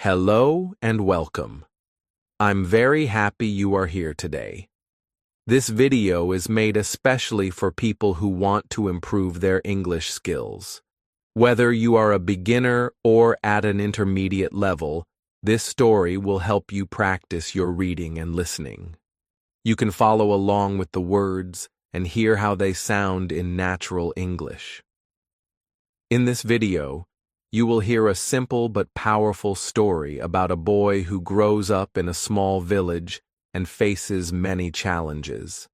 Hello and welcome. I'm very happy you are here today. This video is made especially for people who want to improve their English skills. Whether you are a beginner or at an intermediate level, this story will help you practice your reading and listening. You can follow along with the words and hear how they sound in natural English. In this video, you will hear a simple but powerful story about a boy who grows up in a small village and faces many challenges.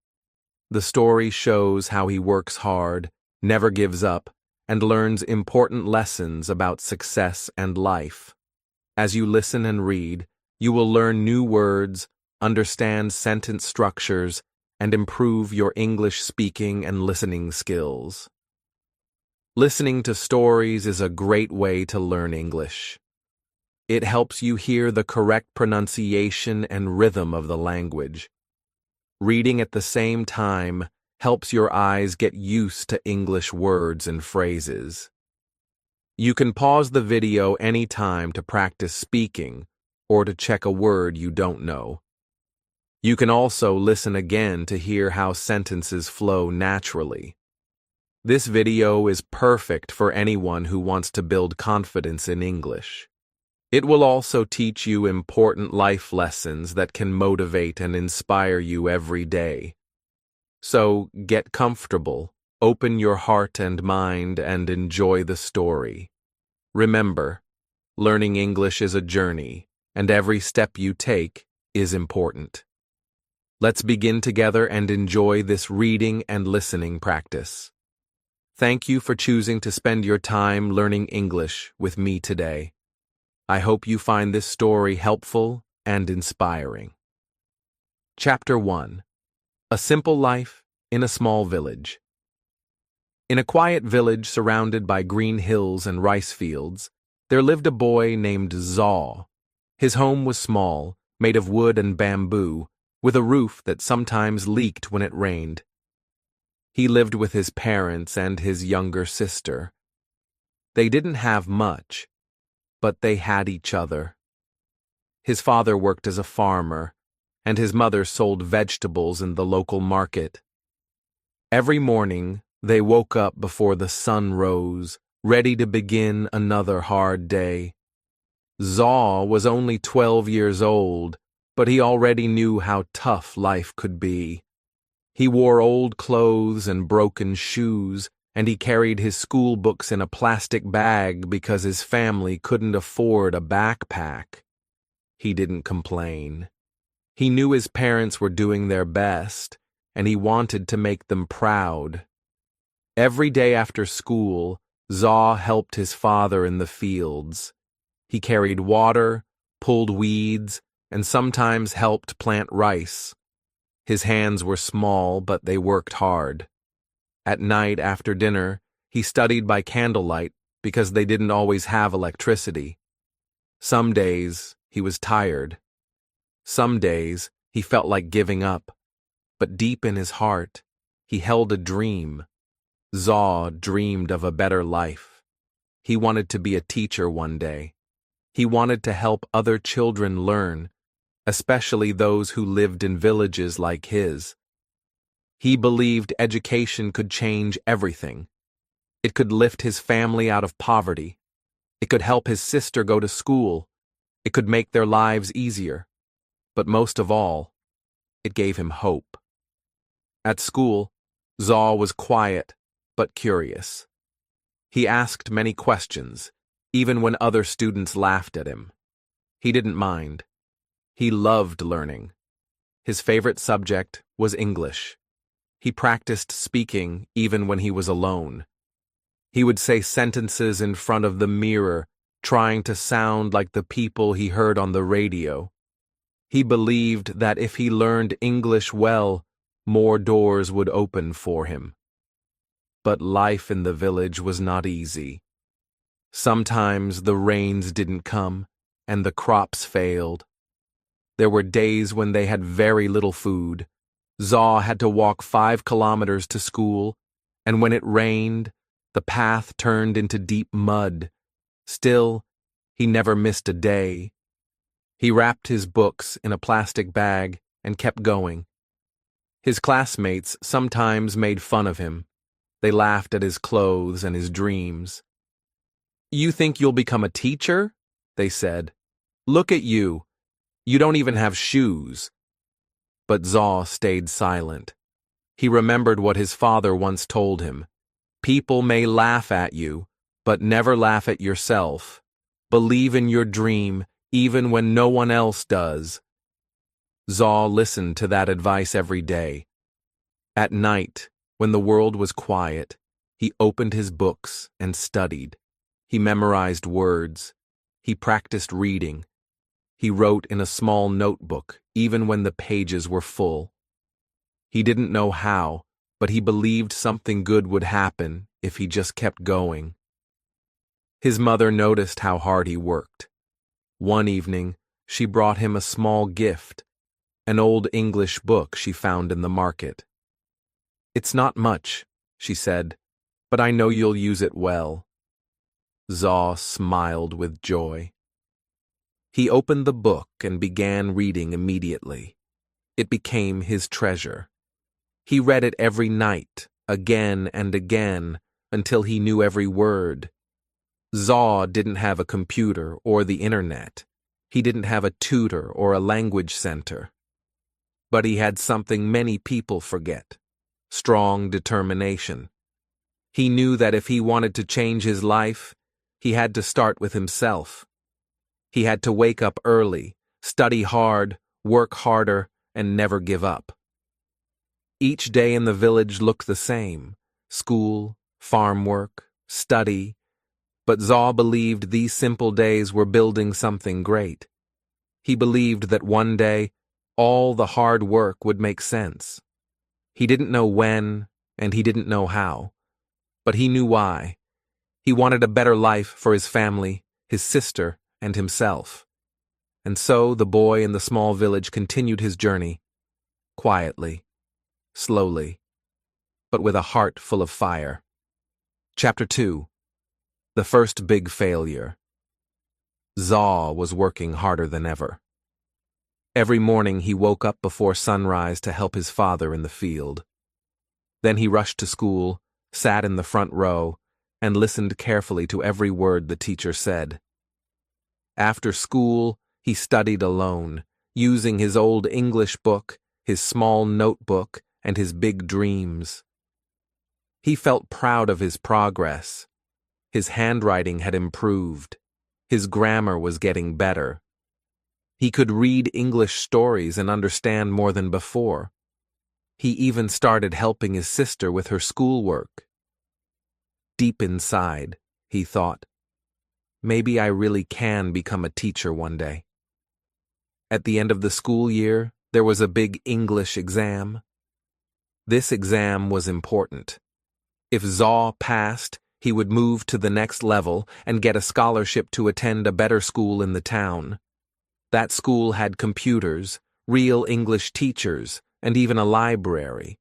The story shows how he works hard, never gives up, and learns important lessons about success and life. As you listen and read, you will learn new words, understand sentence structures, and improve your English speaking and listening skills. Listening to stories is a great way to learn English. It helps you hear the correct pronunciation and rhythm of the language. Reading at the same time helps your eyes get used to English words and phrases. You can pause the video anytime to practice speaking or to check a word you don't know. You can also listen again to hear how sentences flow naturally. This video is perfect for anyone who wants to build confidence in English. It will also teach you important life lessons that can motivate and inspire you every day. So get comfortable, open your heart and mind, and enjoy the story. Remember, learning English is a journey, and every step you take is important. Let's begin together and enjoy this reading and listening practice. Thank you for choosing to spend your time learning English with me today. I hope you find this story helpful and inspiring. Chapter 1. A Simple Life in a Small Village. In a quiet village surrounded by green hills and rice fields, there lived a boy named Zaw. His home was small, made of wood and bamboo, with a roof that sometimes leaked when it rained. He lived with his parents and his younger sister. They didn't have much, but they had each other. His father worked as a farmer, and his mother sold vegetables in the local market. Every morning, they woke up before the sun rose, ready to begin another hard day. Zaw was only 12 years old, but he already knew how tough life could be. He wore old clothes and broken shoes, and he carried his school books in a plastic bag because his family couldn't afford a backpack. He didn't complain. He knew his parents were doing their best, and he wanted to make them proud. Every day after school, Zaw helped his father in the fields. He carried water, pulled weeds, and sometimes helped plant rice. His hands were small, but they worked hard. At night after dinner, he studied by candlelight because they didn't always have electricity. Some days, he was tired. Some days, he felt like giving up. But deep in his heart, he held a dream. Zaw dreamed of a better life. He wanted to be a teacher one day. He wanted to help other children learn, especially those who lived in villages like his. He believed education could change everything. It could lift his family out of poverty. It could help his sister go to school. It could make their lives easier. But most of all, it gave him hope. At school, Zaw was quiet but curious. He asked many questions, even when other students laughed at him. He didn't mind. He loved learning. His favorite subject was English. He practiced speaking even when he was alone. He would say sentences in front of the mirror, trying to sound like the people he heard on the radio. He believed that if he learned English well, more doors would open for him. But life in the village was not easy. Sometimes the rains didn't come, and the crops failed. There were days when they had very little food. Zaw had to walk 5 kilometers to school, and when it rained, the path turned into deep mud. Still, he never missed a day, He wrapped his books in a plastic bag and kept going. His classmates sometimes made fun of him. They laughed at his clothes and his dreams. "You think you'll become a teacher?" they said. "Look at you. You don't even have shoes." But Zaw stayed silent. He remembered what his father once told him. "People may laugh at you, but never laugh at yourself. Believe in your dream, even when no one else does." Zaw listened to that advice every day. At night, when the world was quiet, he opened his books and studied. He memorized words. He practiced reading. He wrote in a small notebook, even when the pages were full. He didn't know how, but he believed something good would happen if he just kept going. His mother noticed how hard he worked. One evening, she brought him a small gift, an old English book she found in the market. "It's not much," she said, "but I know you'll use it well." Zaw smiled with joy. He opened the book and began reading immediately. It became his treasure. He read it every night, again and again, until he knew every word. Zaw didn't have a computer or the internet. He didn't have a tutor or a language center. But he had something many people forget: strong determination. He knew that if he wanted to change his life, he had to start with himself. He had to wake up early, study hard, work harder, and never give up. Each day in the village looked the same: school, farm work, study. But Zaw believed these simple days were building something great. He believed that one day, all the hard work would make sense. He didn't know when, and he didn't know how. But he knew why. He wanted a better life for his family, his sister, and himself. And so the boy in the small village continued his journey, quietly, slowly, but with a heart full of fire. Chapter 2. The First Big Failure. Zaw was working harder than ever. Every morning he woke up before sunrise to help his father in the field. Then he rushed to school, sat in the front row, and listened carefully to every word the teacher said. After school, he studied alone, using his old English book, his small notebook, and his big dreams. He felt proud of his progress. His handwriting had improved. His grammar was getting better. He could read English stories and understand more than before. He even started helping his sister with her schoolwork. Deep inside, he thought, maybe I really can become a teacher one day. At the end of the school year, there was a big English exam. This exam was important. If Zaw passed, he would move to the next level and get a scholarship to attend a better school in the town. That school had computers, real English teachers, and even a library.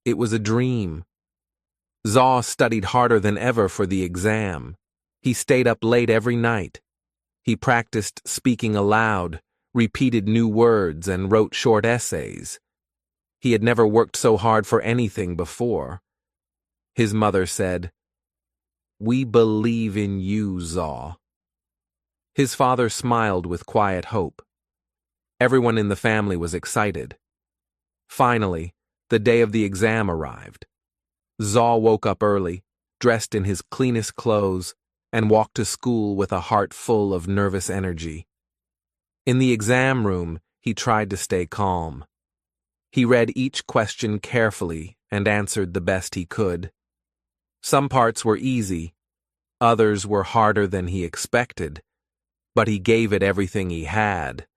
It was a dream. Zaw studied harder than ever for the exam. He stayed up late every night. He practiced speaking aloud, repeated new words, and wrote short essays. He had never worked so hard for anything before. His mother said, "We believe in you, Zaw." His father smiled with quiet hope. Everyone in the family was excited. Finally, the day of the exam arrived. Zaw woke up early, dressed in his cleanest clothes, and walked to school with a heart full of nervous energy. In the exam room, he tried to stay calm. He read each question carefully and answered the best he could. Some parts were easy, others were harder than he expected, but he gave it everything he had.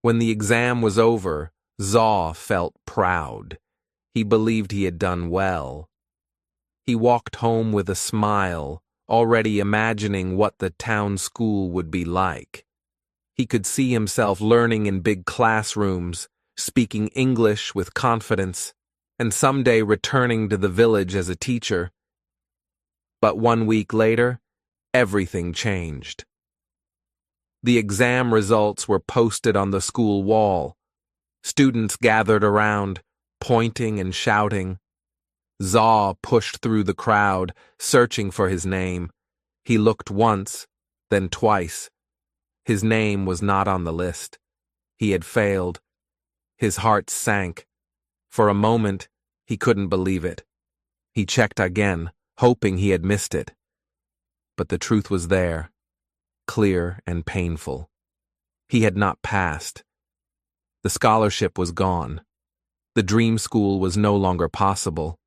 When the exam was over, Zaw felt proud. He believed he had done well. He walked home with a smile, already imagining what the town school would be like. He could see himself learning in big classrooms, speaking English with confidence, and someday returning to the village as a teacher. But 1 week later, everything changed. The exam results were posted on the school wall. Students gathered around, pointing and shouting. Zaw pushed through the crowd, searching for his name. He looked once, then twice. His name was not on the list. He had failed. His heart sank. For a moment, he couldn't believe it. He checked again, hoping he had missed it. But the truth was there, clear and painful. He had not passed. The scholarship was gone. The dream school was no longer possible.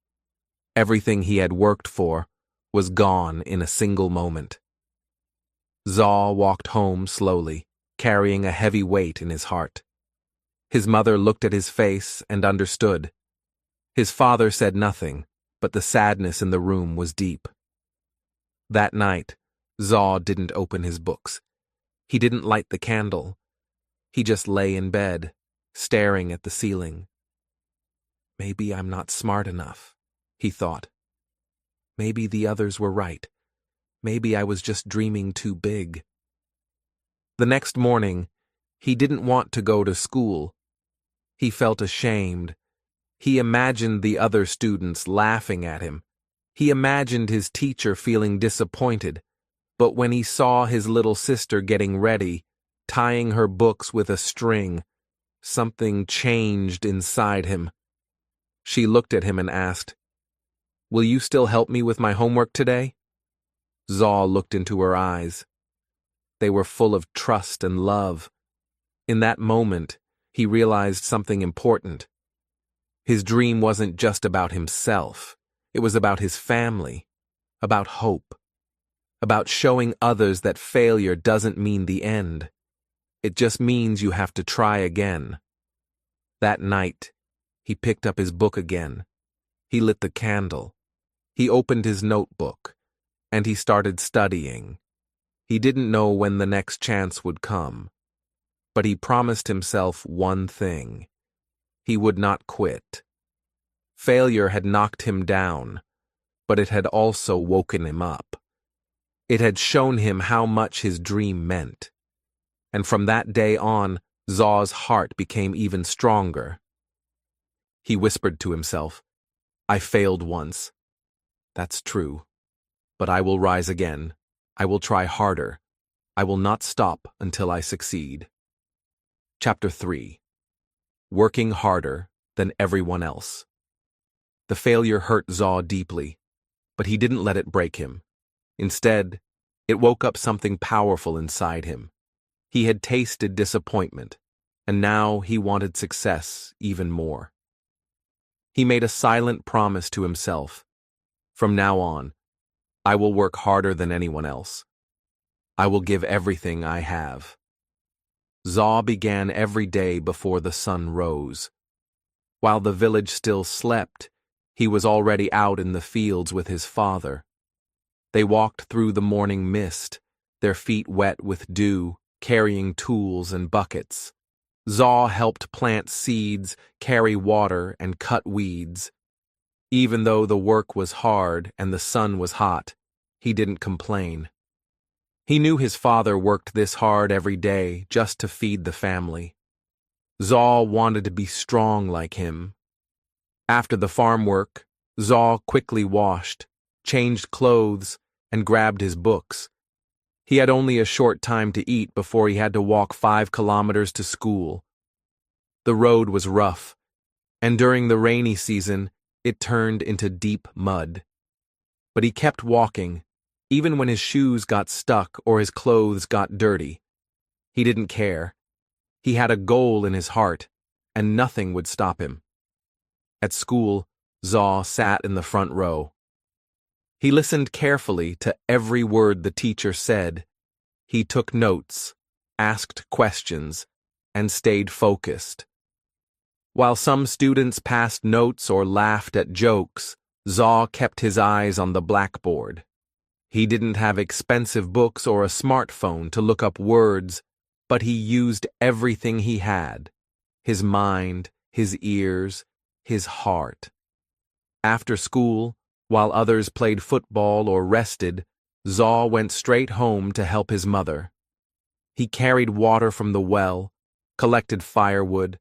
Everything he had worked for was gone in a single moment. Zaw walked home slowly, carrying a heavy weight in his heart. His mother looked at his face and understood. His father said nothing, but the sadness in the room was deep. That night, Zaw didn't open his books. He didn't light the candle. He just lay in bed, staring at the ceiling. Maybe I'm not smart enough, he thought. Maybe the others were right. Maybe I was just dreaming too big. The next morning, he didn't want to go to school. He felt ashamed. He imagined the other students laughing at him. He imagined his teacher feeling disappointed. But when he saw his little sister getting ready, tying her books with a string, something changed inside him. She looked at him and asked, "Will you still help me with my homework today?" Zaw looked into her eyes. They were full of trust and love. In that moment, he realized something important. His dream wasn't just about himself. It was about his family, about hope, about showing others that failure doesn't mean the end. It just means you have to try again. That night, he picked up his book again. He lit the candle. He opened his notebook, and he started studying. He didn't know when the next chance would come, but he promised himself one thing. He would not quit. Failure had knocked him down, but it had also woken him up. It had shown him how much his dream meant. And from that day on, Zaw's heart became even stronger. He whispered to himself, "I failed once. That's true. But I will rise again. I will try harder. I will not stop until I succeed." Chapter 3. Working harder than everyone else. The failure hurt Zaw deeply, but he didn't let it break him. Instead, it woke up something powerful inside him. He had tasted disappointment, and now he wanted success even more. He made a silent promise to himself. From now on, I will work harder than anyone else. I will give everything I have. Zaw began every day before the sun rose. While the village still slept, he was already out in the fields with his father. They walked through the morning mist, their feet wet with dew, carrying tools and buckets. Zaw helped plant seeds, carry water, and cut weeds. Even though the work was hard and the sun was hot, he didn't complain. He knew his father worked this hard every day just to feed the family. Zaw wanted to be strong like him. After the farm work, Zaw quickly washed, changed clothes, and grabbed his books. He had only a short time to eat before he had to walk 5 kilometers to school. The road was rough, and during the rainy season, it turned into deep mud. But he kept walking, even when his shoes got stuck or his clothes got dirty. He didn't care. He had a goal in his heart, and nothing would stop him. At school, Zaw sat in the front row. He listened carefully to every word the teacher said. He took notes, asked questions, and stayed focused. While some students passed notes or laughed at jokes, Zaw kept his eyes on the blackboard. He didn't have expensive books or a smartphone to look up words, but he used everything he had: his mind, his ears, his heart. After school, while others played football or rested, Zaw went straight home to help his mother. He carried water from the well, collected firewood,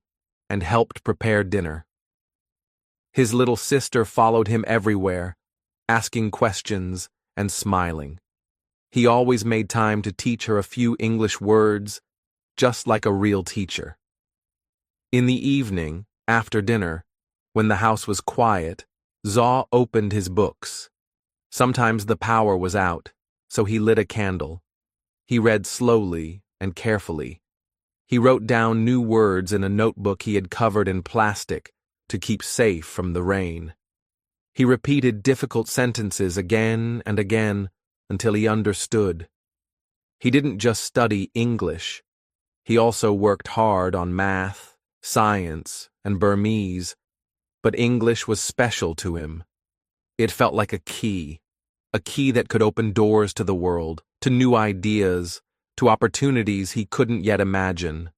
and helped prepare dinner. His little sister followed him everywhere, asking questions and smiling. He always made time to teach her a few English words, just like a real teacher. In the evening, after dinner, when the house was quiet, Zaw opened his books. Sometimes the power was out, so he lit a candle. He read slowly and carefully. He wrote down new words in a notebook he had covered in plastic to keep safe from the rain. He repeated difficult sentences again and again until he understood. He didn't just study English. He also worked hard on math, science, and Burmese, but English was special to him. It felt like a key that could open doors to the world, to new ideas, to opportunities he couldn't yet imagine.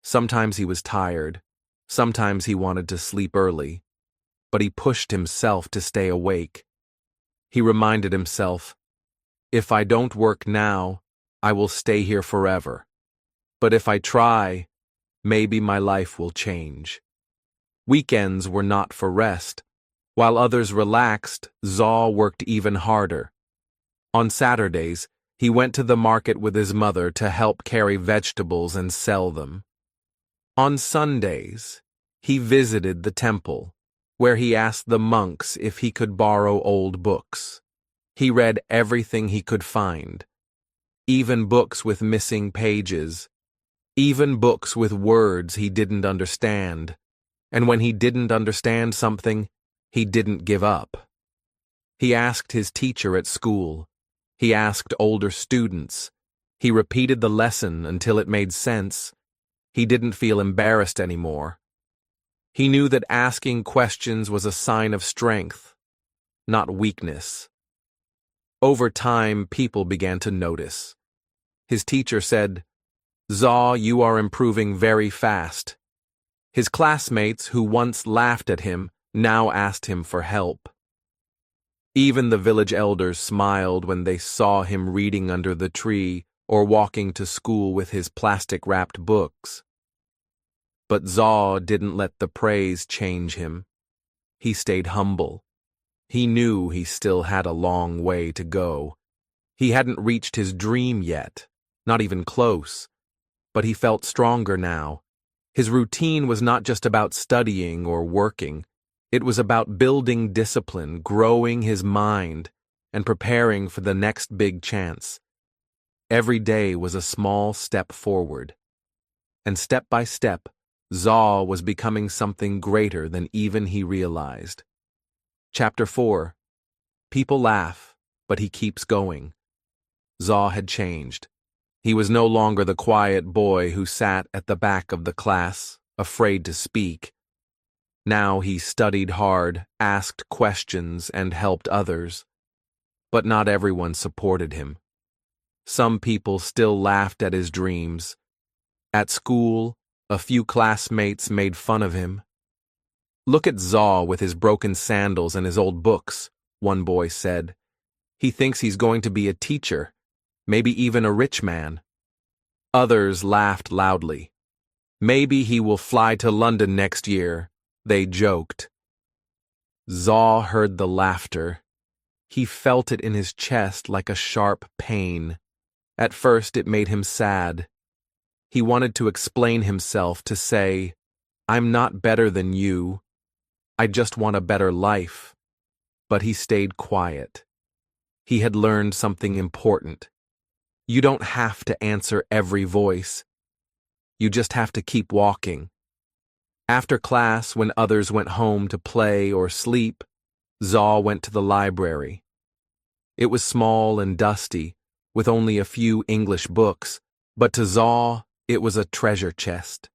Sometimes he was tired, sometimes he wanted to sleep early, but he pushed himself to stay awake. He reminded himself, if I don't work now, I will stay here forever. But if I try, maybe my life will change. Weekends were not for rest. While others relaxed, Zaw worked even harder. On Saturdays, he went to the market with his mother to help carry vegetables and sell them. On Sundays, he visited the temple, where he asked the monks if he could borrow old books. He read everything he could find, even books with missing pages, even books with words he didn't understand. And when he didn't understand something, he didn't give up. He asked his teacher at school. He asked older students. He repeated the lesson until it made sense. He didn't feel embarrassed anymore. He knew that asking questions was a sign of strength, not weakness. Over time, people began to notice. His teacher said, "Zaw, you are improving very fast." His classmates, who once laughed at him, now asked him for help. Even the village elders smiled when they saw him reading under the tree or walking to school with his plastic-wrapped books. But Zaw didn't let the praise change him. He stayed humble. He knew he still had a long way to go. He hadn't reached his dream yet, not even close, but he felt stronger now. His routine was not just about studying or working. It was about building discipline, growing his mind, and preparing for the next big chance. Every day was a small step forward. And step by step, Zaw was becoming something greater than even he realized. Chapter 4. People laugh, but he keeps going. Zaw had changed. He was no longer the quiet boy who sat at the back of the class, afraid to speak. Now he studied hard, asked questions, and helped others. But not everyone supported him. Some people still laughed at his dreams. At school, a few classmates made fun of him. "Look at Zaw with his broken sandals and his old books," one boy said. "He thinks he's going to be a teacher, maybe even a rich man." Others laughed loudly. "Maybe he will fly to London next year," they joked. Zaw heard the laughter. He felt it in his chest like a sharp pain. At first it made him sad. He wanted to explain himself, to say, "I'm not better than you. I just want a better life." But he stayed quiet. He had learned something important. You don't have to answer every voice. You just have to keep walking. After class, when others went home to play or sleep, Zaw went to the library. It was small and dusty, with only a few English books, but to Zaw, it was a treasure chest.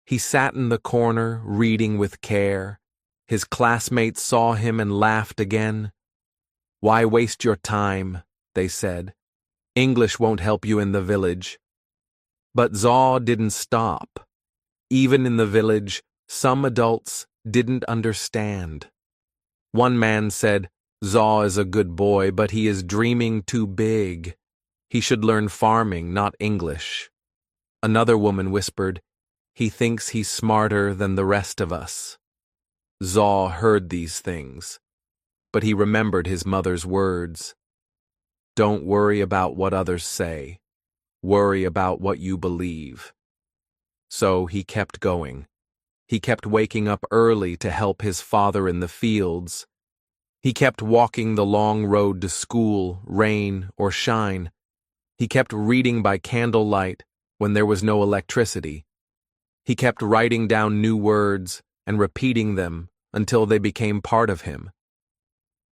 He sat in the corner, reading with care. His classmates saw him and laughed again. "Why waste your time?" they said. "English won't help you in the village." But Zaw didn't stop. Even in the village, some adults didn't understand. One man said, "Zaw is a good boy, but he is dreaming too big. He should learn farming, not English. Another woman whispered, he thinks he's smarter than the rest of us. Zaw heard these things, but he remembered his mother's words. Don't worry about what others say. Worry about what you believe. So he kept going. He kept waking up early to help his father in the fields. He kept walking the long road to school, rain or shine. He kept reading by candlelight when there was no electricity. He kept writing down new words and repeating them until they became part of him.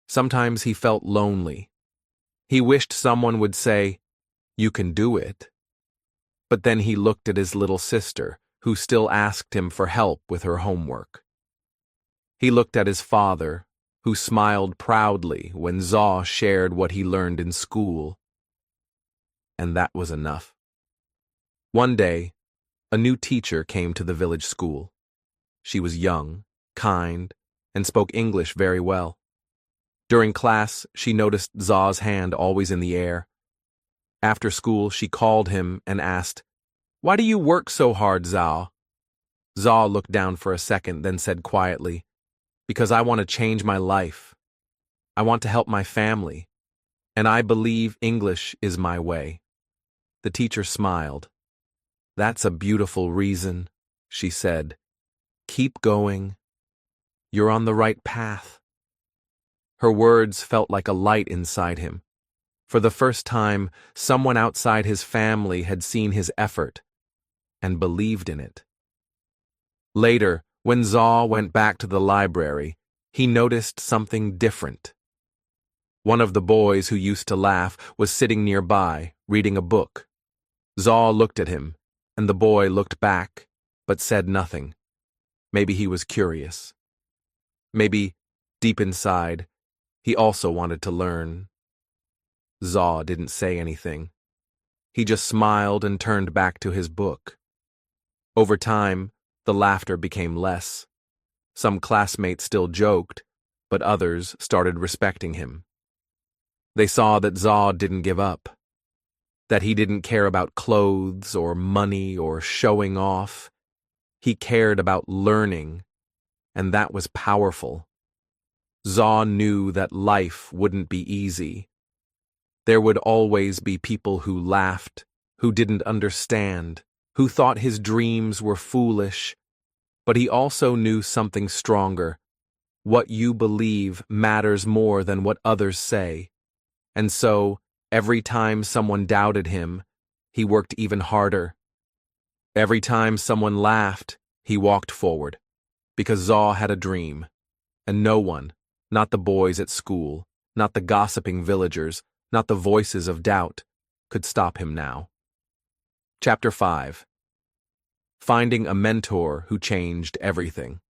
Sometimes he felt lonely. He wished someone would say, "You can do it." But then he looked at his little sister, who still asked him for help with her homework. He looked at his father, who smiled proudly when Zaw shared what he learned in school. And that was enough. One day, a new teacher came to the village school. She was young, kind, and spoke English very well. During class, she noticed Zaw's hand always in the air. After school, she called him and asked, "Why do you work so hard, Zaw?" Zaw looked down for a second, then said quietly, "Because I want to change my life. I want to help my family, and I believe English is my way." The teacher smiled. "That's a beautiful reason," she said. "Keep going. You're on the right path." Her words felt like a light inside him. For the first time, someone outside his family had seen his effort and believed in it. Later, when Zaw went back to the library, he noticed something different. One of the boys who used to laugh was sitting nearby, reading a book. Zaw looked at him, and the boy looked back, but said nothing. Maybe he was curious. Maybe, deep inside, he also wanted to learn. Zaw didn't say anything. He just smiled and turned back to his book. Over time, the laughter became less. Some classmates still joked, but others started respecting him. They saw that Zaw didn't give up, that he didn't care about clothes or money or showing off. He cared about learning, and that was powerful. Zaw knew that life wouldn't be easy. There would always be people who laughed, who didn't understand, who thought his dreams were foolish. But he also knew something stronger. What you believe matters more than what others say. And so, every time someone doubted him, he worked even harder. Every time someone laughed, he walked forward. Because Zaw had a dream. And no one, not the boys at school, not the gossiping villagers, not the voices of doubt, could stop him now. Chapter 5. Finding a mentor who changed everything.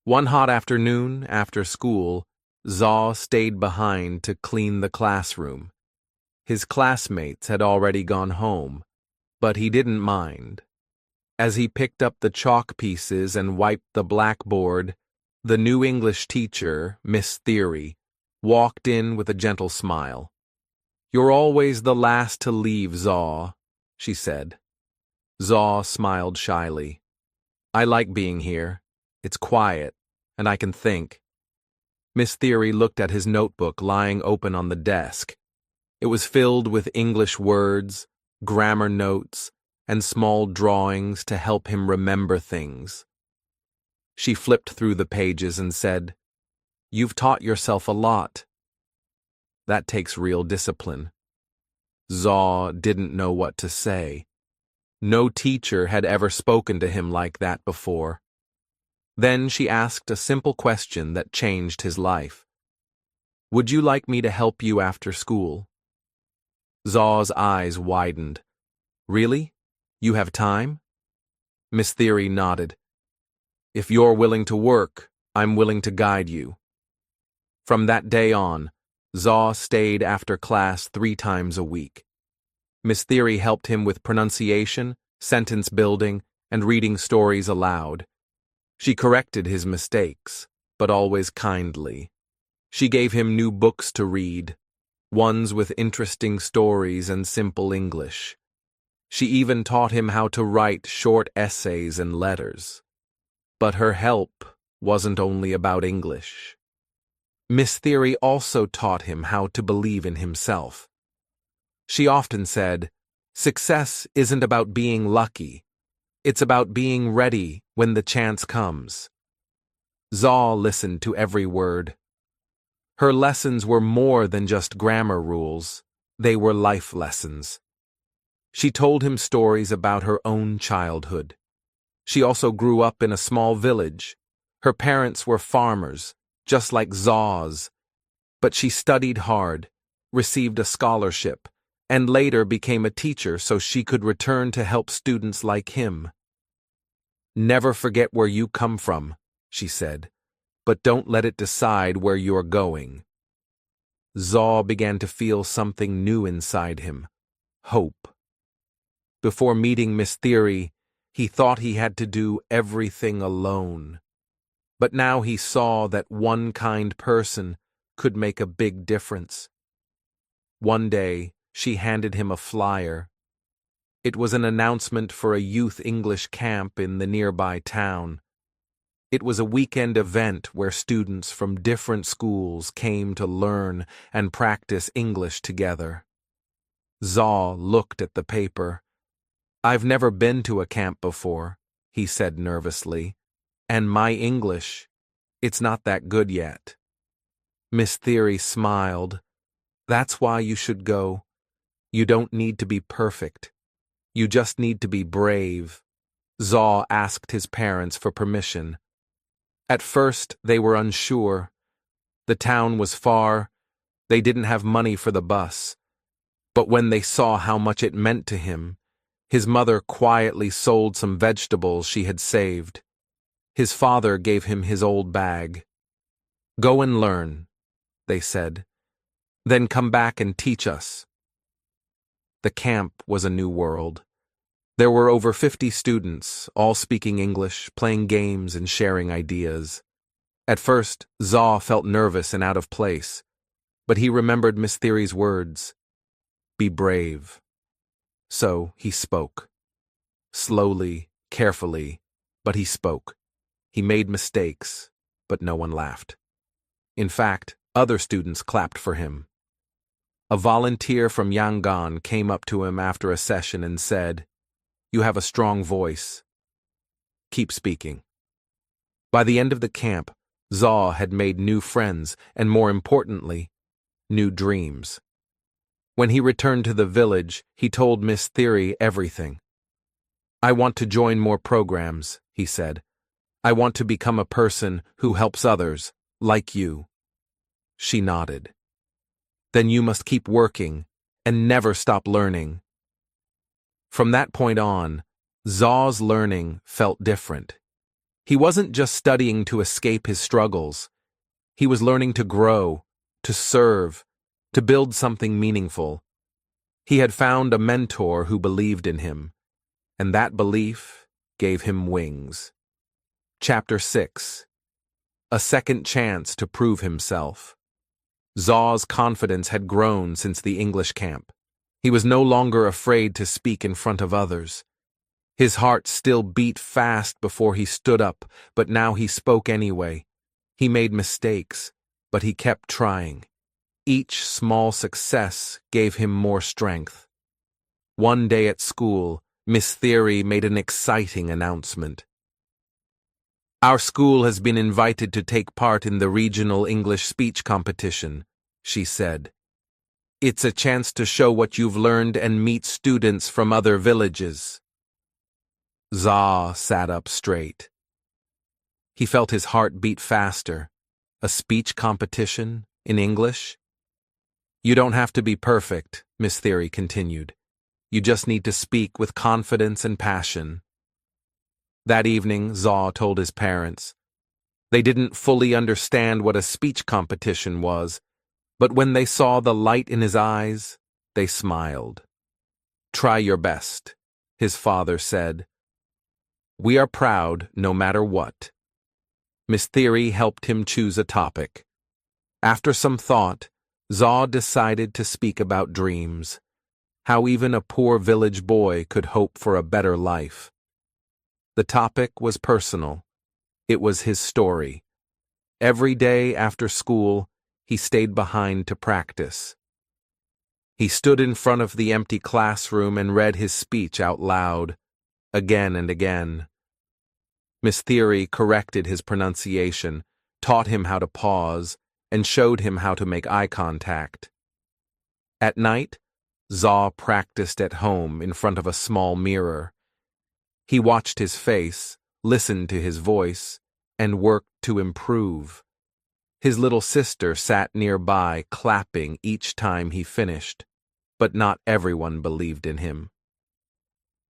One hot afternoon, after school, Zaw stayed behind to clean the classroom. His classmates had already gone home, but he didn't mind. As he picked up the chalk pieces and wiped the blackboard, the new English teacher, Miss Theory, walked in with a gentle smile. "You're always the last to leave, Zaw," she said. Zaw smiled shyly. "I like being here. It's quiet, and I can think." Miss Theory looked at his notebook lying open on the desk. It was filled with English words, grammar notes, and small drawings to help him remember things. She flipped through the pages and said, "You've taught yourself a lot." That takes real discipline. Zaw didn't know what to say. No teacher had ever spoken to him like that before. Then she asked a simple question that changed his life. "Would you like me to help you after school?" Zaw's eyes widened. "Really? You have time?" Miss Theory nodded. "If you're willing to work, I'm willing to guide you." From that day on, Zaw stayed after class 3 times a week. Miss Theory helped him with pronunciation, sentence building, and reading stories aloud. She corrected his mistakes, but always kindly. She gave him new books to read. ones with interesting stories and simple English. She even taught him how to write short essays and letters. But her help wasn't only about English. Miss Theory also taught him how to believe in himself. She often said, "Success isn't about being lucky. It's about being ready when the chance comes." Zaw listened to every word. Her lessons were more than just grammar rules. They were life lessons. She told him stories about her own childhood. She also grew up in a small village. Her parents were farmers, just like Zaw's. But she studied hard, received a scholarship, and later became a teacher so she could return to help students like him. "Never forget where you come from," she said, "but don't let it decide where you're going." Zaw began to feel something new inside him: hope. Before meeting Miss Theory, he thought he had to do everything alone. But now he saw that one kind person could make a big difference. One day, she handed him a flyer. It was an announcement for a youth English camp in the nearby town. It was a weekend event where students from different schools came to learn and practice English together. Zaw looked at the paper. "I've never been to a camp before," he said nervously, "and my English, it's not that good yet." Miss Theory smiled. "That's why you should go. You don't need to be perfect. You just need to be brave." Zaw asked his parents for permission. At first, they were unsure. The town was far. They didn't have money for the bus. But when they saw how much it meant to him, his mother quietly sold some vegetables she had saved. His father gave him his old bag. "Go and learn," they said. "Then come back and teach us." The camp was a new world. There were over 50 students, all speaking English, playing games and sharing ideas. At first, Zaw felt nervous and out of place, but he remembered Miss Theory's words: "Be brave." So he spoke. Slowly, carefully, but he spoke. He made mistakes, but no one laughed. In fact, other students clapped for him. A volunteer from Yangon came up to him after a session and said, "You have a strong voice. Keep speaking." By the end of the camp, Zaw had made new friends and, more importantly, new dreams. When he returned to the village, he told Miss Theory everything. "I want to join more programs," he said. "I want to become a person who helps others, like you." She nodded. "Then you must keep working and never stop learning." From that point on, Zaw's learning felt different. He wasn't just studying to escape his struggles. He was learning to grow, to serve, to build something meaningful. He had found a mentor who believed in him, and that belief gave him wings. Chapter 6. A second chance to prove himself. Zaw's confidence had grown since the English camp. He was no longer afraid to speak in front of others. His heart still beat fast before he stood up, but now he spoke anyway. He made mistakes, but he kept trying. Each small success gave him more strength. One day at school, Miss Theory made an exciting announcement. "Our school has been invited to take part in the regional English speech competition," she said. "It's a chance to show what you've learned and meet students from other villages." Zaw sat up straight. He felt his heart beat faster. A speech competition in English? "You don't have to be perfect," Miss Theory continued. "You just need to speak with confidence and passion." That evening, Zaw told his parents. They didn't fully understand what a speech competition was, but when they saw the light in his eyes, they smiled. "Try your best," his father said. "We are proud no matter what." Miss Theory helped him choose a topic. After some thought, Zaw decided to speak about dreams, how even a poor village boy could hope for a better life. The topic was personal. It was his story. Every day after school, he stayed behind to practice. He stood in front of the empty classroom and read his speech out loud, again and again. Miss Theory corrected his pronunciation, taught him how to pause, and showed him how to make eye contact. At night, Zaw practiced at home in front of a small mirror. He watched his face, listened to his voice, and worked to improve. His little sister sat nearby, clapping each time he finished, but not everyone believed in him.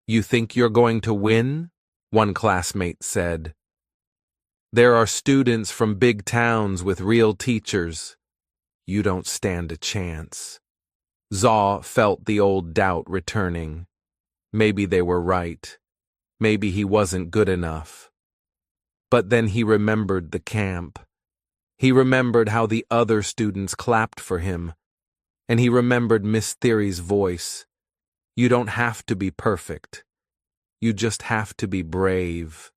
"You think you're going to win?" one classmate said. "There are students from big towns with real teachers. You don't stand a chance." Zaw felt the old doubt returning. Maybe they were right. Maybe he wasn't good enough. But then he remembered the camp. He remembered how the other students clapped for him. And he remembered Miss Theory's voice. "You don't have to be perfect. You just have to be brave."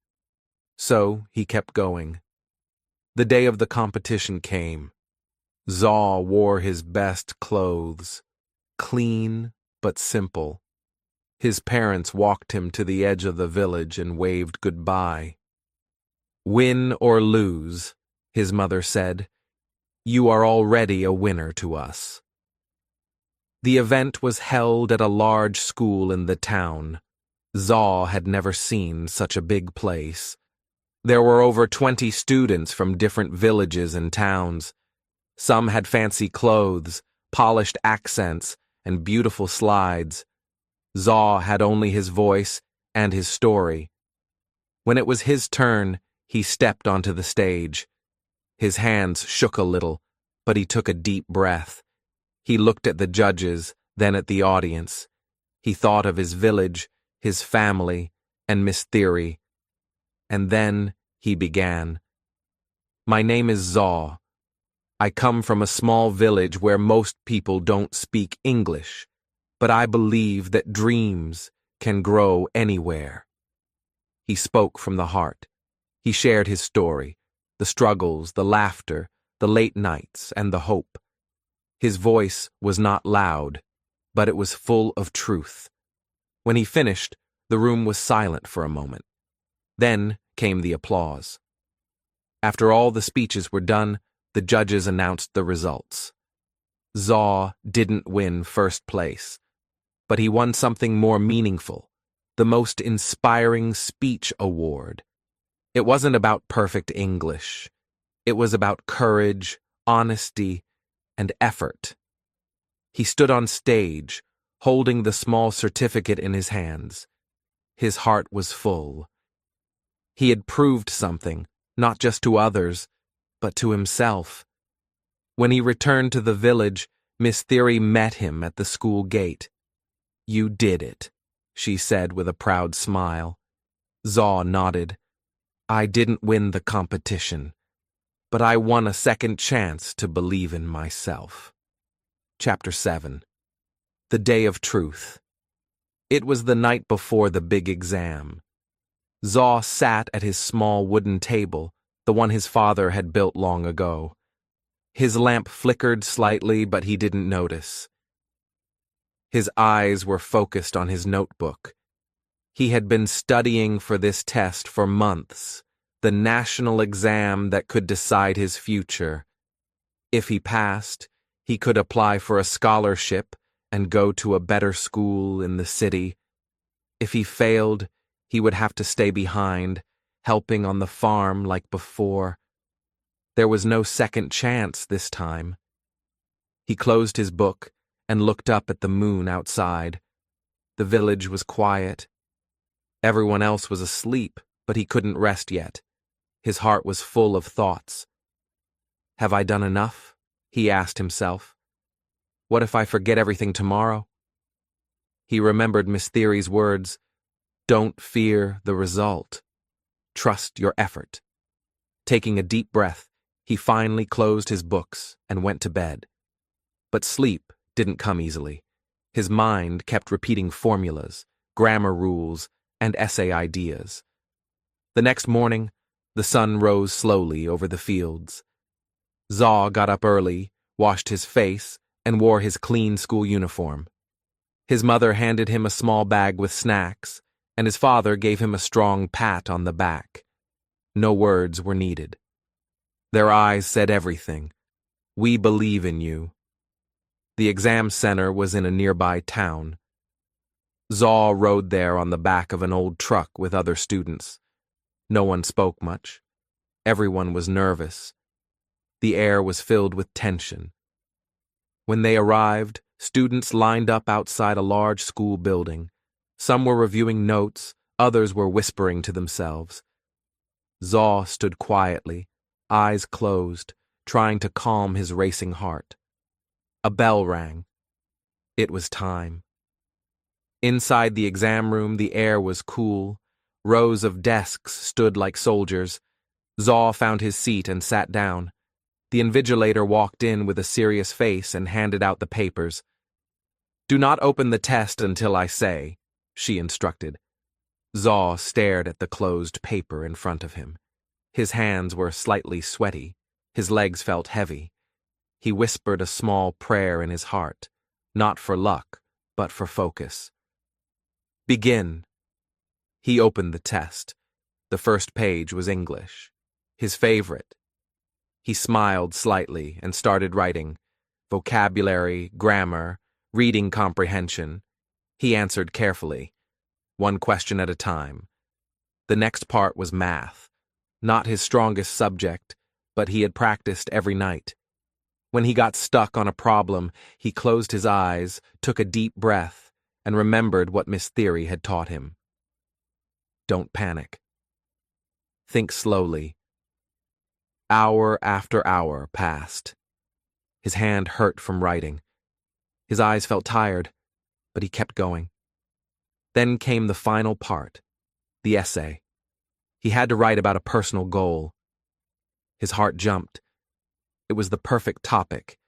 So he kept going. The day of the competition came. Zaw wore his best clothes, clean but simple. His parents walked him to the edge of the village and waved goodbye. "Win or lose," his mother said, "you are already a winner to us." The event was held at a large school in the town. Zaw had never seen such a big place. There were over 20 students from different villages and towns. Some had fancy clothes, polished accents, and beautiful slides. Zaw had only his voice and his story. When it was his turn, he stepped onto the stage. His hands shook a little, but he took a deep breath. He looked at the judges, then at the audience. He thought of his village, his family, and Miss Theory. And then he began. "My name is Zaw. I come from a small village where most people don't speak English, but I believe that dreams can grow anywhere." He spoke from the heart. He shared his story, the struggles, the laughter, the late nights, and the hope. His voice was not loud, but it was full of truth. When he finished, the room was silent for a moment. Then came the applause. After all the speeches were done, the judges announced the results. Zaw didn't win first place, but he won something more meaningful, the most inspiring speech award. It wasn't about perfect English. It was about courage, honesty, and effort. He stood on stage, holding the small certificate in his hands. His heart was full. He had proved something, not just to others, but to himself. When he returned to the village, Miss Theory met him at the school gate. "You did it," she said with a proud smile. Zaw nodded. "I didn't win the competition, but I won a second chance to believe in myself." Chapter 7. The Day of Truth. It was the night before the big exam. Zaw sat at his small wooden table, the one his father had built long ago. His lamp flickered slightly, but he didn't notice. His eyes were focused on his notebook. He had been studying for this test for months, the national exam that could decide his future. If he passed, he could apply for a scholarship and go to a better school in the city. If he failed, he would have to stay behind, helping on the farm like before. There was no second chance this time. He closed his book and looked up at the moon outside. The village was quiet. Everyone else was asleep, but he couldn't rest yet. His heart was full of thoughts. "Have I done enough?" he asked himself. "What if I forget everything tomorrow?" He remembered Miss Theory's words, "Don't fear the result. Trust your effort." Taking a deep breath, he finally closed his books and went to bed. But sleep didn't come easily. His mind kept repeating formulas, grammar rules, and essay ideas. The next morning, the sun rose slowly over the fields. Zaw got up early, washed his face, and wore his clean school uniform. His mother handed him a small bag with snacks, and his father gave him a strong pat on the back. No words were needed. Their eyes said everything. "We believe in you." The exam center was in a nearby town. Zaw rode there on the back of an old truck with other students. No one spoke much. Everyone was nervous. The air was filled with tension. When they arrived, students lined up outside a large school building. Some were reviewing notes, others were whispering to themselves. Zaw stood quietly, eyes closed, trying to calm his racing heart. A bell rang. It was time. Inside the exam room, the air was cool. Rows of desks stood like soldiers. Zaw found his seat and sat down. The invigilator walked in with a serious face and handed out the papers. "Do not open the test until I say," she instructed. Zaw stared at the closed paper in front of him. His hands were slightly sweaty. His legs felt heavy. He whispered a small prayer in his heart, not for luck, but for focus. "Begin." He opened the test. The first page was English, his favorite. He smiled slightly and started writing. Vocabulary, grammar, reading comprehension. He answered carefully, one question at a time. The next part was math. Not his strongest subject, but he had practiced every night. When he got stuck on a problem, he closed his eyes, took a deep breath, and remembered what Miss Theory had taught him. Don't panic. Think slowly. Hour after hour passed. His hand hurt from writing. His eyes felt tired, but he kept going. Then came the final part, the essay. He had to write about a personal goal. His heart jumped. It was the perfect topic.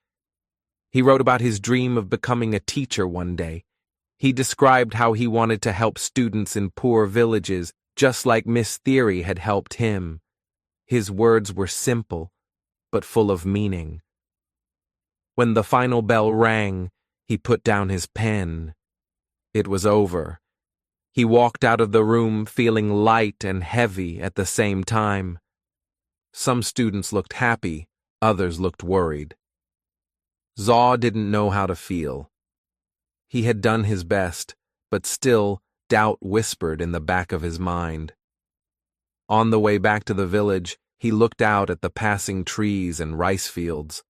He wrote about his dream of becoming a teacher one day. He described how he wanted to help students in poor villages, just like Miss Theory had helped him. His words were simple, but full of meaning. When the final bell rang, he put down his pen. It was over. He walked out of the room feeling light and heavy at the same time. Some students looked happy, others looked worried. Zaw didn't know how to feel. He had done his best, but still doubt whispered in the back of his mind. On the way back to the village, he looked out at the passing trees and rice fields.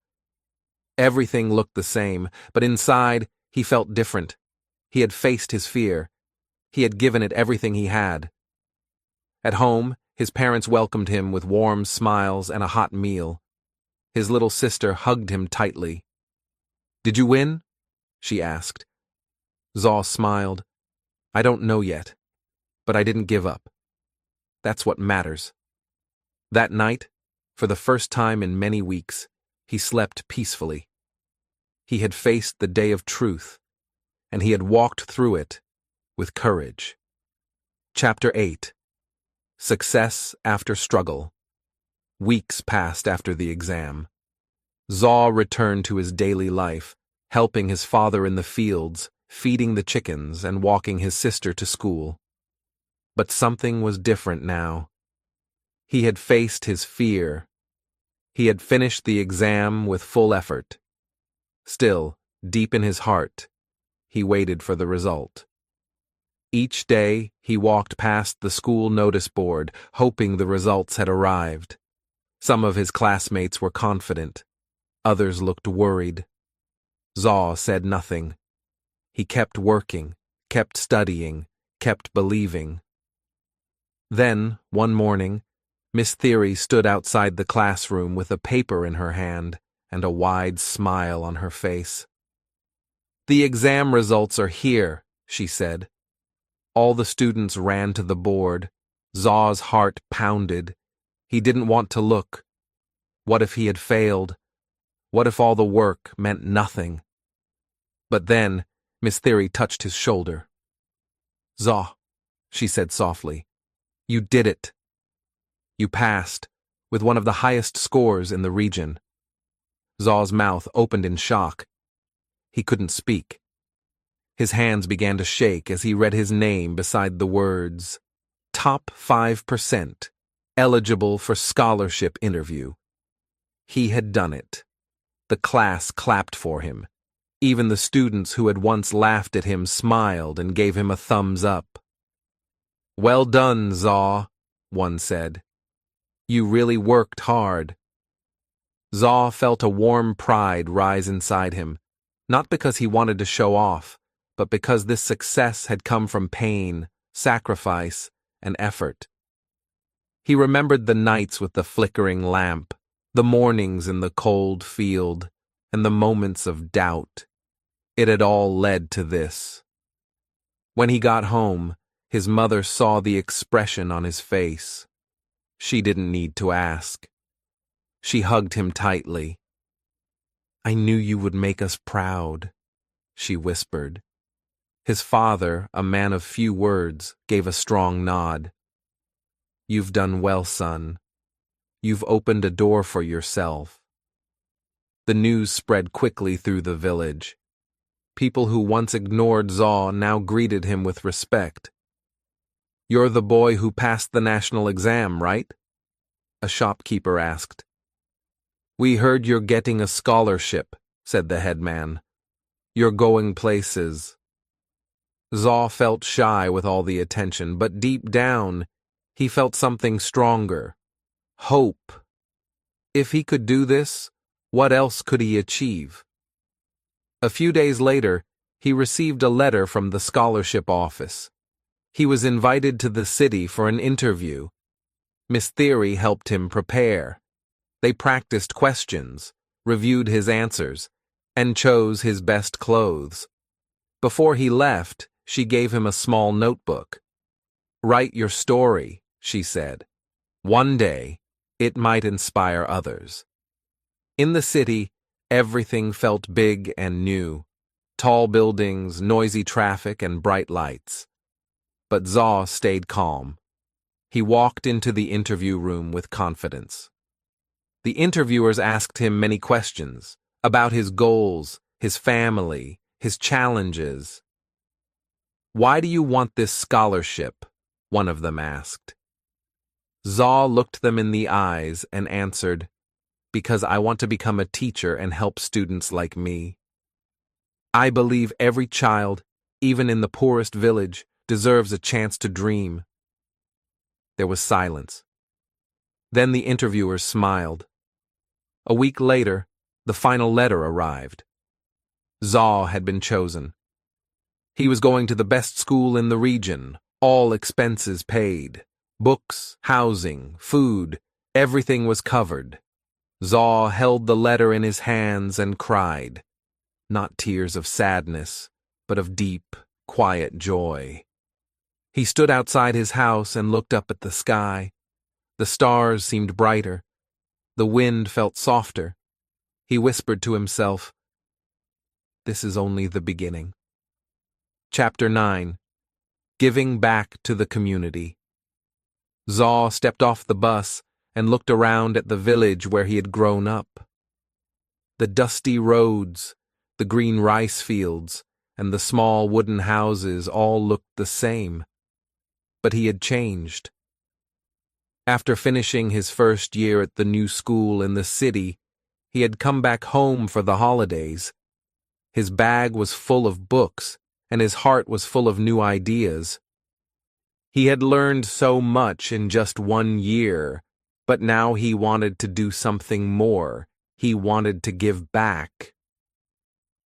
Everything looked the same, but inside, he felt different. He had faced his fear. He had given it everything he had. At home, his parents welcomed him with warm smiles and a hot meal. His little sister hugged him tightly. "Did you win?" she asked. Zaw smiled. "I don't know yet, but I didn't give up. That's what matters." That night, for the first time in many weeks, he slept peacefully. He had faced the day of truth, and he had walked through it with courage. Chapter 8. Success After Struggle. Weeks passed after the exam. Zaw returned to his daily life, helping his father in the fields, feeding the chickens, and walking his sister to school. But something was different now. He had faced his fear. He had finished the exam with full effort. Still, deep in his heart, he waited for the result. Each day, he walked past the school notice board, hoping the results had arrived. Some of his classmates were confident. Others looked worried. Zaw said nothing. He kept working, kept studying, kept believing. Then, one morning, Miss Theory stood outside the classroom with a paper in her hand and a wide smile on her face. "The exam results are here," she said. All the students ran to the board. Zaw's heart pounded. He didn't want to look. What if he had failed? What if all the work meant nothing? But then, Miss Theory touched his shoulder. "Zaw," she said softly, "you did it. You passed, with one of the highest scores in the region." Zaw's mouth opened in shock. He couldn't speak. His hands began to shake as he read his name beside the words, "Top 5%, eligible for scholarship interview." He had done it. The class clapped for him. Even the students who had once laughed at him smiled and gave him a thumbs up. "Well done, Zaw," one said. "You really worked hard." Zaw felt a warm pride rise inside him, not because he wanted to show off, but because this success had come from pain, sacrifice, and effort. He remembered the nights with the flickering lamp, the mornings in the cold field, and the moments of doubt. It had all led to this. When he got home, his mother saw the expression on his face. She didn't need to ask. She hugged him tightly. "I knew you would make us proud," she whispered. His father, a man of few words, gave a strong nod. "You've done well, son. You've opened a door for yourself." The news spread quickly through the village. People who once ignored Zaw now greeted him with respect. "You're the boy who passed the national exam, right?" a shopkeeper asked. "We heard you're getting a scholarship," said the headman. "You're going places." Zaw felt shy with all the attention, but deep down, he felt something stronger. Hope. If he could do this, what else could he achieve? A few days later, he received a letter from the scholarship office. He was invited to the city for an interview. Miss Theory helped him prepare. They practiced questions, reviewed his answers, and chose his best clothes. Before he left, she gave him a small notebook. "Write your story," she said. "One day, it might inspire others." In the city, everything felt big and new. Tall buildings, noisy traffic, and bright lights. But Zaw stayed calm. He walked into the interview room with confidence. The interviewers asked him many questions about his goals, his family, his challenges. "Why do you want this scholarship?" one of them asked. Zaw looked them in the eyes and answered, "Because I want to become a teacher and help students like me. I believe every child, even in the poorest village, deserves a chance to dream." There was silence. Then the interviewers smiled. A week later, the final letter arrived. Zaw had been chosen. He was going to the best school in the region, all expenses paid. Books, housing, food, everything was covered. Zaw held the letter in his hands and cried. Not tears of sadness, but of deep, quiet joy. He stood outside his house and looked up at the sky. The stars seemed brighter. The wind felt softer. He whispered to himself, "This is only the beginning." Chapter 9. Giving Back to the Community. Zaw stepped off the bus and looked around at the village where he had grown up. The dusty roads, the green rice fields, and the small wooden houses all looked the same. But he had changed. After finishing his first year at the new school in the city, he had come back home for the holidays. His bag was full of books, and his heart was full of new ideas. He had learned so much in just 1 year, but now he wanted to do something more. He wanted to give back.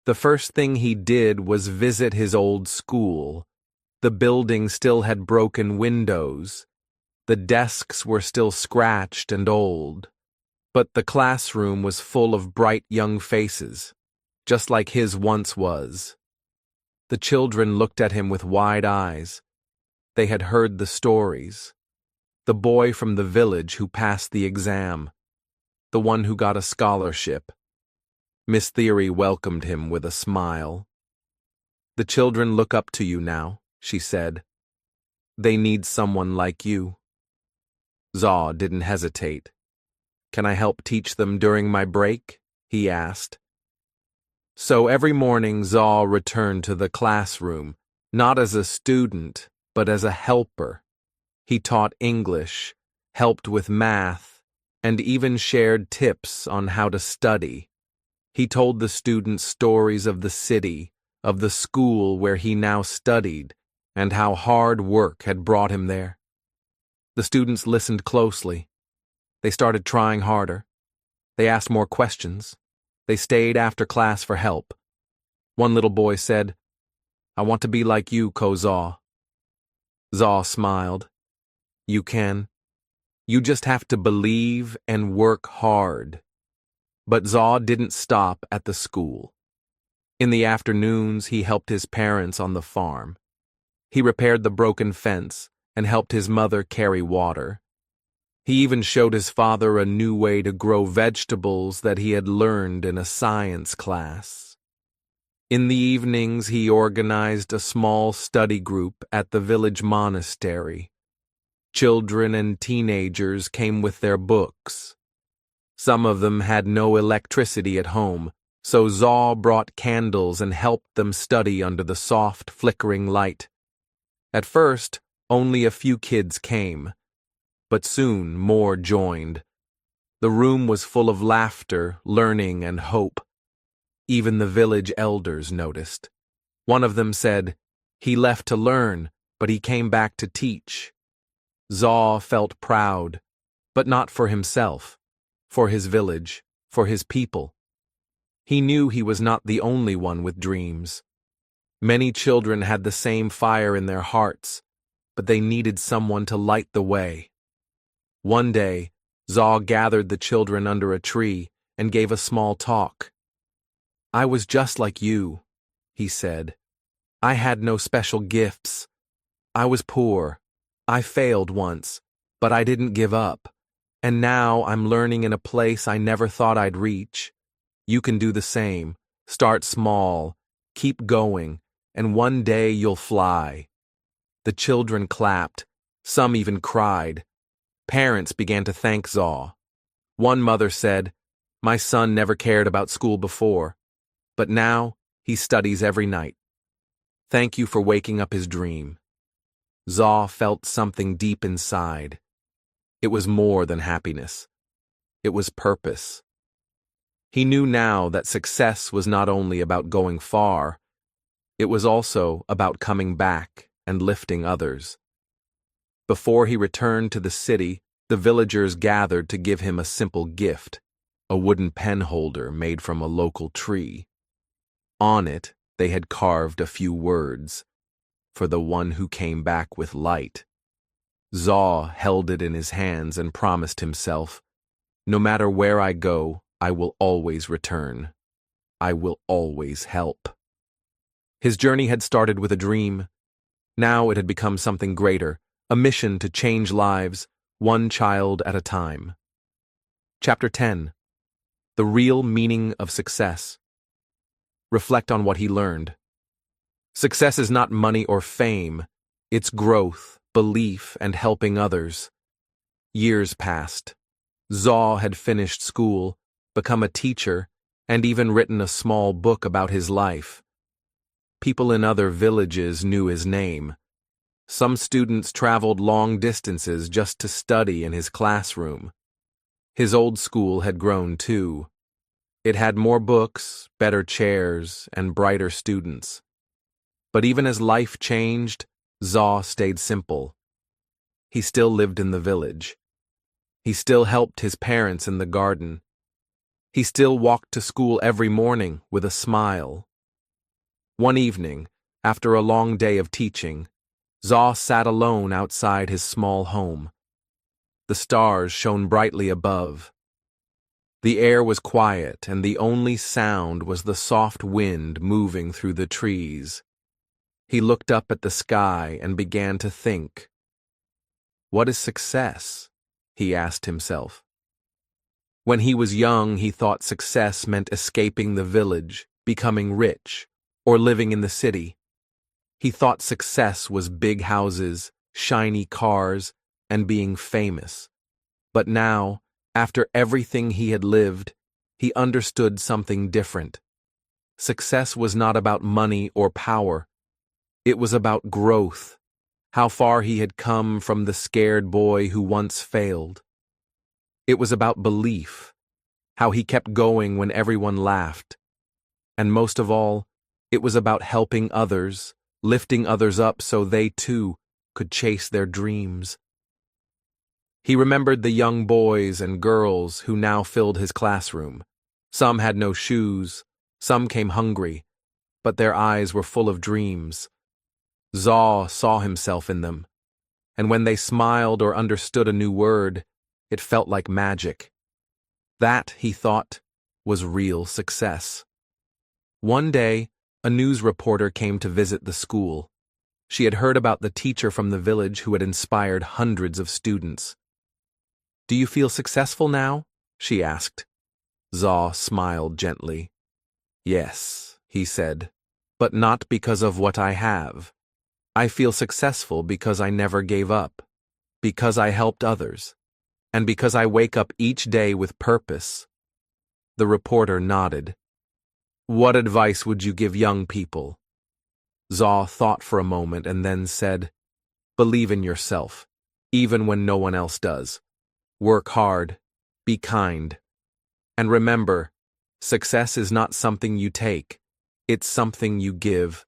The first thing he did was visit his old school. The building still had broken windows. The desks were still scratched and old. But the classroom was full of bright young faces, just like his once was. The children looked at him with wide eyes. They had heard the stories. The boy from the village who passed the exam. The one who got a scholarship. Miss Theory welcomed him with a smile. The children look up to you now, she said. They need someone like you. Zaw didn't hesitate. Can I help teach them during my break? He asked. So every morning Zaw returned to the classroom, not as a student, but as a helper. He taught English, helped with math, and even shared tips on how to study. He told the students stories of the city, of the school where he now studied, and how hard work had brought him there. The students listened closely. They started trying harder. They asked more questions. They stayed after class for help. One little boy said, I want to be like you, Zaw. Zaw smiled. You can. You just have to believe and work hard. But Zaw didn't stop at the school. In the afternoons, he helped his parents on the farm. He repaired the broken fence and helped his mother carry water. He even showed his father a new way to grow vegetables that he had learned in a science class. In the evenings, he organized a small study group at the village monastery. Children and teenagers came with their books. Some of them had no electricity at home, so Zaw brought candles and helped them study under the soft, flickering light. At first, only a few kids came, but soon more joined. The room was full of laughter, learning, and hope. Even the village elders noticed. One of them said, he left to learn, but he came back to teach. Zaw felt proud, but not for himself, for his village, for his people. He knew he was not the only one with dreams. Many children had the same fire in their hearts, but they needed someone to light the way. One day, Zaw gathered the children under a tree and gave a small talk. I was just like you, he said. I had no special gifts. I was poor. I failed once, but I didn't give up. And now I'm learning in a place I never thought I'd reach. You can do the same. Start small, keep going, and one day you'll fly. The children clapped. Some even cried. Parents began to thank Zaw. One mother said, my son never cared about school before, but now he studies every night. Thank you for waking up his dream. Zaw felt something deep inside. It was more than happiness. It was purpose. He knew now that success was not only about going far, it was also about coming back and lifting others. Before he returned to the city, the villagers gathered to give him a simple gift, a wooden pen holder made from a local tree. On it, they had carved a few words, for the one who came back with light. Zaw held it in his hands and promised himself, no matter where I go, I will always return. I will always help. His journey had started with a dream. Now it had become something greater, a mission to change lives, one child at a time. Chapter 10. The Real Meaning of Success. Reflect on what he learned. Success is not money or fame. It's growth, belief, and helping others. Years passed. Zaw had finished school, become a teacher, and even written a small book about his life. People in other villages knew his name. Some students traveled long distances just to study in his classroom. His old school had grown too. It had more books, better chairs, and brighter students. But even as life changed, Zaw stayed simple. He still lived in the village. He still helped his parents in the garden. He still walked to school every morning with a smile. One evening, after a long day of teaching, Zaw sat alone outside his small home. The stars shone brightly above. The air was quiet, and the only sound was the soft wind moving through the trees. He looked up at the sky and began to think. What is success? He asked himself. When he was young, he thought success meant escaping the village, becoming rich, or living in the city. He thought success was big houses, shiny cars, and being famous. But now, after everything he had lived, he understood something different. Success was not about money or power. It was about growth, how far he had come from the scared boy who once failed. It was about belief, how he kept going when everyone laughed. And most of all, it was about helping others, lifting others up so they too could chase their dreams. He remembered the young boys and girls who now filled his classroom. Some had no shoes, some came hungry, but their eyes were full of dreams. Zaw saw himself in them, and when they smiled or understood a new word, it felt like magic. That, he thought, was real success. One day, a news reporter came to visit the school. She had heard about the teacher from the village who had inspired hundreds of students. "Do you feel successful now?" she asked. Zaw smiled gently. "Yes," he said, "but not because of what I have. I feel successful because I never gave up, because I helped others, and because I wake up each day with purpose." The reporter nodded. "What advice would you give young people?" Zaw thought for a moment and then said, "Believe in yourself, even when no one else does. Work hard, be kind, and remember, success is not something you take, it's something you give."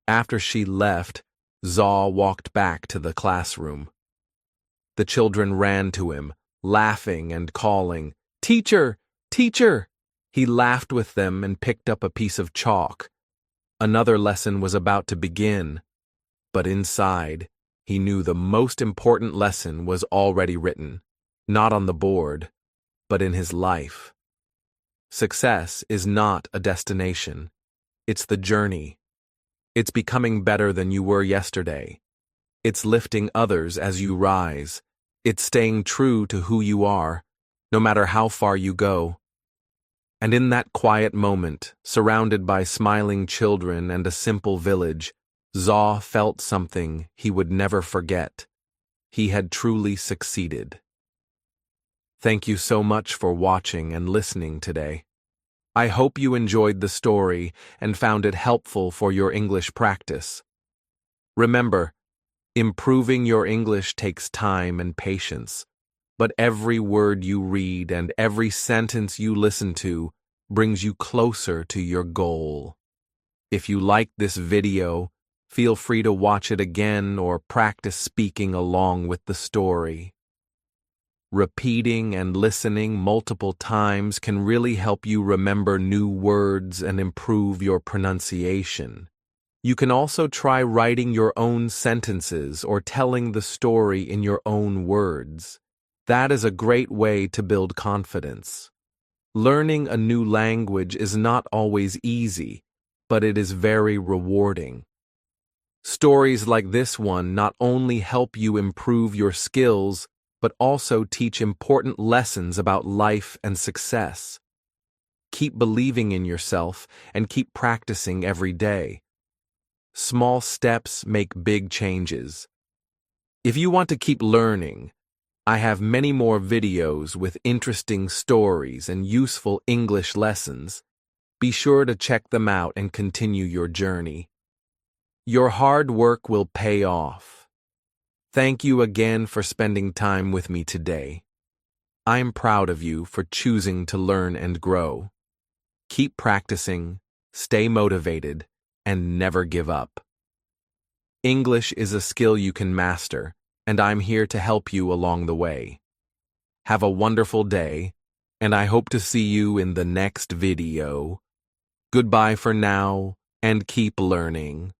After she left, Zaw walked back to the classroom. The children ran to him, laughing and calling, "Teacher! Teacher!" He laughed with them and picked up a piece of chalk. Another lesson was about to begin, but inside, he knew the most important lesson was already written, not on the board, but in his life. Success is not a destination. It's the journey. It's becoming better than you were yesterday. It's lifting others as you rise. It's staying true to who you are, no matter how far you go. And in that quiet moment, surrounded by smiling children and a simple village, Zaw felt something he would never forget. He had truly succeeded. Thank you so much for watching and listening today. I hope you enjoyed the story and found it helpful for your English practice. Remember, improving your English takes time and patience, but every word you read and every sentence you listen to brings you closer to your goal. If you liked this video, feel free to watch it again or practice speaking along with the story. Repeating and listening multiple times can really help you remember new words and improve your pronunciation. You can also try writing your own sentences or telling the story in your own words. That is a great way to build confidence. Learning a new language is not always easy, but it is very rewarding. Stories like this one not only help you improve your skills, but also teach important lessons about life and success. Keep believing in yourself and keep practicing every day. Small steps make big changes. If you want to keep learning, I have many more videos with interesting stories and useful English lessons. Be sure to check them out and continue your journey. Your hard work will pay off. Thank you again for spending time with me today. I'm proud of you for choosing to learn and grow. Keep practicing, stay motivated, and never give up. English is a skill you can master, and I'm here to help you along the way. Have a wonderful day, and I hope to see you in the next video. Goodbye for now, and keep learning.